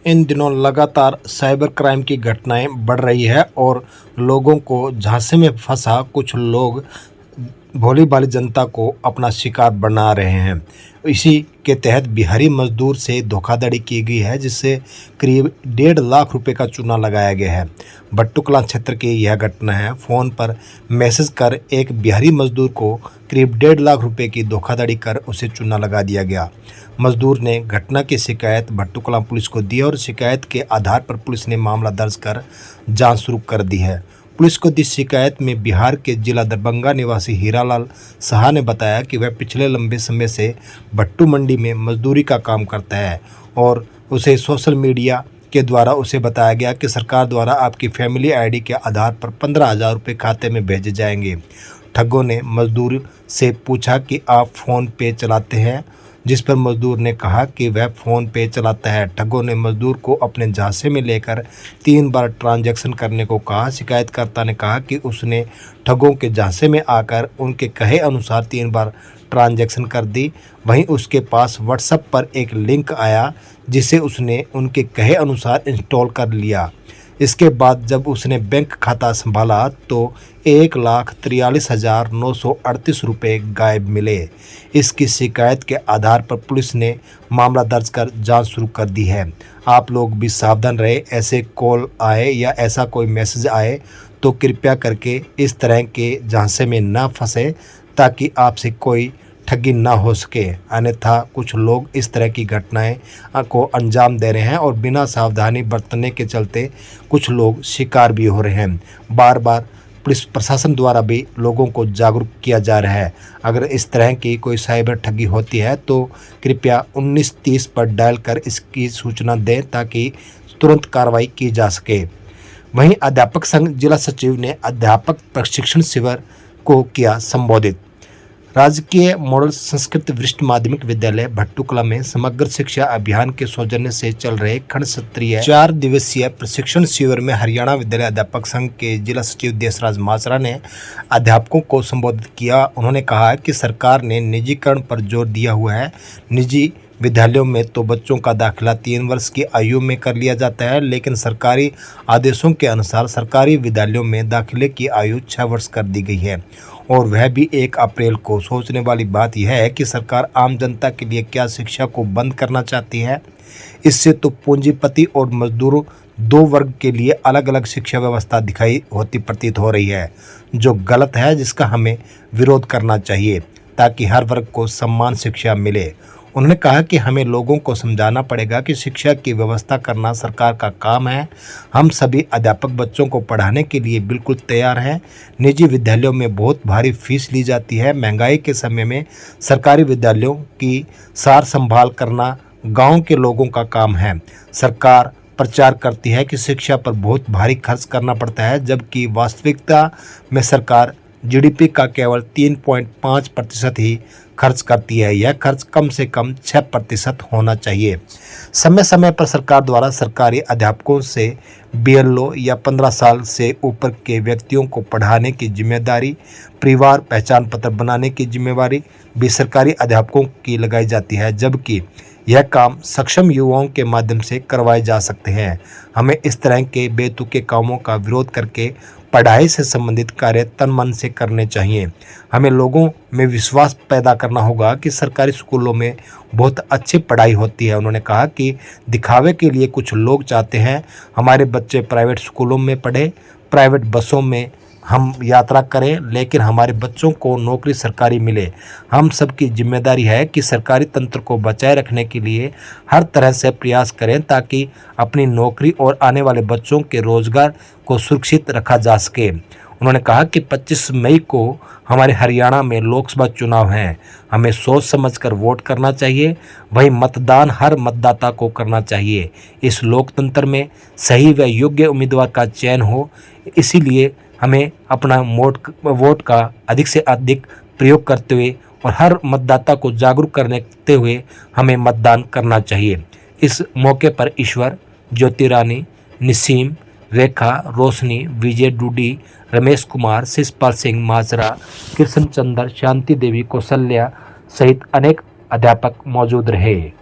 इन दिनों लगातार cyber crime की घटनाएं बढ़ रही है और लोगों को झांसे में फंसा कुछ लोग भोली भाली जनता को अपना शिकार बना रहे हैं। इसी के तहत बिहारी मजदूर से धोखाधड़ी की गई है, जिससे करीब 1.5 लाख रुपए का चूना लगाया गया है। भट्टू कलां क्षेत्र की यह घटना है। फ़ोन पर मैसेज कर एक बिहारी मजदूर को करीब 1.5 लाख रुपए की धोखाधड़ी कर उसे चूना लगा दिया गया। मजदूर ने घटना की शिकायत भट्टू कलां पुलिस को दी और शिकायत के आधार पर पुलिस ने मामला दर्ज कर जांच शुरू कर दी है। पुलिस को दी शिकायत में बिहार के जिला दरभंगा निवासी हीरालाल साहा ने बताया कि वह पिछले लंबे समय से भट्टू मंडी में मजदूरी का काम करता है और उसे सोशल मीडिया के द्वारा उसे बताया गया कि सरकार द्वारा आपकी फैमिली आईडी के आधार पर 15,000 रुपये खाते में भेजे जाएंगे। ठगों ने मजदूर से पूछा कि आप फ़ोन पे चलाते हैं, जिस पर मजदूर ने कहा कि वह फ़ोन पे चलाता है। ठगों ने मजदूर को अपने झांसे में लेकर 3 बार ट्रांजैक्शन करने को कहा। शिकायतकर्ता ने कहा कि उसने ठगों के झांसे में आकर उनके कहे अनुसार 3 बार ट्रांजैक्शन कर दी। वहीं उसके पास व्हाट्सएप पर एक लिंक आया, जिसे उसने उनके कहे अनुसार इंस्टॉल कर लिया। इसके बाद जब उसने बैंक खाता संभाला तो 1,43,938 रुपये गायब मिले। इसकी शिकायत के आधार पर पुलिस ने मामला दर्ज कर जांच शुरू कर दी है। आप लोग भी सावधान रहे। ऐसे कॉल आए या ऐसा कोई मैसेज आए तो कृपया करके इस तरह के झांसे में ना फंसे, ताकि आपसे कोई ठगी ना हो सके। अन्यथा कुछ लोग इस तरह की घटनाएं को अंजाम दे रहे हैं और बिना सावधानी बरतने के चलते कुछ लोग शिकार भी हो रहे हैं। बार बार पुलिस प्रशासन द्वारा भी लोगों को जागरूक किया जा रहा है। अगर इस तरह की कोई साइबर ठगी होती है तो कृपया 1930 पर डायल कर इसकी सूचना दें, ताकि तुरंत कार्रवाई की जा सके। वहीं अध्यापक संघ जिला सचिव ने अध्यापक प्रशिक्षण शिविर को किया संबोधित। राजकीय मॉडल संस्कृत वरिष्ठ माध्यमिक विद्यालय भट्टू कलां में समग्र शिक्षा अभियान के सौजन्य से चल रहे खंड स्तरीय 4 दिवसीय प्रशिक्षण शिविर में हरियाणा विद्यालय अध्यापक संघ के जिला सचिव देशराज माजरा ने अध्यापकों को संबोधित किया। उन्होंने कहा कि सरकार ने निजीकरण पर जोर दिया हुआ है। निजी विद्यालयों में तो बच्चों का दाखिला 3 वर्ष की आयु में कर लिया जाता है, लेकिन सरकारी आदेशों के अनुसार सरकारी विद्यालयों में दाखिले की आयु 6 वर्ष कर दी गई है, और वह भी 1 अप्रैल को। सोचने वाली बात यह है कि सरकार आम जनता के लिए क्या शिक्षा को बंद करना चाहती है। इससे तो पूंजीपति और मजदूरों 2 वर्ग के लिए अलग अलग शिक्षा व्यवस्था दिखाई होती प्रतीत हो रही है, जो गलत है, जिसका हमें विरोध करना चाहिए ताकि हर वर्ग को समान शिक्षा मिले। उन्होंने कहा कि हमें लोगों को समझाना पड़ेगा कि शिक्षा की व्यवस्था करना सरकार का काम है। हम सभी अध्यापक बच्चों को पढ़ाने के लिए बिल्कुल तैयार हैं। निजी विद्यालयों में बहुत भारी फीस ली जाती है। महंगाई के समय में सरकारी विद्यालयों की सार संभाल करना गांव के लोगों का काम है। सरकार प्रचार करती है कि शिक्षा पर बहुत भारी खर्च करना पड़ता है, जबकि वास्तविकता में सरकार जीडीपी का केवल 3.5% ही खर्च करती है। यह खर्च कम से कम 6% होना चाहिए। समय समय पर सरकार द्वारा सरकारी अध्यापकों से बीएलओ या 15 साल से ऊपर के व्यक्तियों को पढ़ाने की जिम्मेदारी, परिवार पहचान पत्र बनाने की जिम्मेदारी भी सरकारी अध्यापकों की लगाई जाती है, जबकि यह काम सक्षम युवाओं के माध्यम से करवाए जा सकते हैं। हमें इस तरह के बेतुके कामों का विरोध करके पढ़ाई से संबंधित कार्य तन मन से करने चाहिए। हमें लोगों में विश्वास पैदा करना होगा कि सरकारी स्कूलों में बहुत अच्छी पढ़ाई होती है। उन्होंने कहा कि दिखावे के लिए कुछ लोग चाहते हैं हमारे बच्चे प्राइवेट स्कूलों में पढ़े, प्राइवेट बसों में हम यात्रा करें, लेकिन हमारे बच्चों को नौकरी सरकारी मिले। हम सबकी जिम्मेदारी है कि सरकारी तंत्र को बचाए रखने के लिए हर तरह से प्रयास करें, ताकि अपनी नौकरी और आने वाले बच्चों के रोजगार को सुरक्षित रखा जा सके। उन्होंने कहा कि 25 मई को हमारे हरियाणा में लोकसभा चुनाव हैं। हमें सोच समझकर वोट करना चाहिए। वही मतदान हर मतदाता को करना चाहिए। इस लोकतंत्र में सही व योग्य उम्मीदवार का चयन हो, इसीलिए हमें अपना वोट का अधिक से अधिक प्रयोग करते हुए और हर मतदाता को जागरूक करते हुए हमें मतदान करना चाहिए। इस मौके पर ईश्वर, ज्योति रानी, निसीम, रेखा, रोशनी, विजय डूडी, रमेश कुमार, शिषपाल सिंह माजरा, कृष्ण चंद्र, शांति देवी, कौशल्या सहित अनेक अध्यापक मौजूद रहे।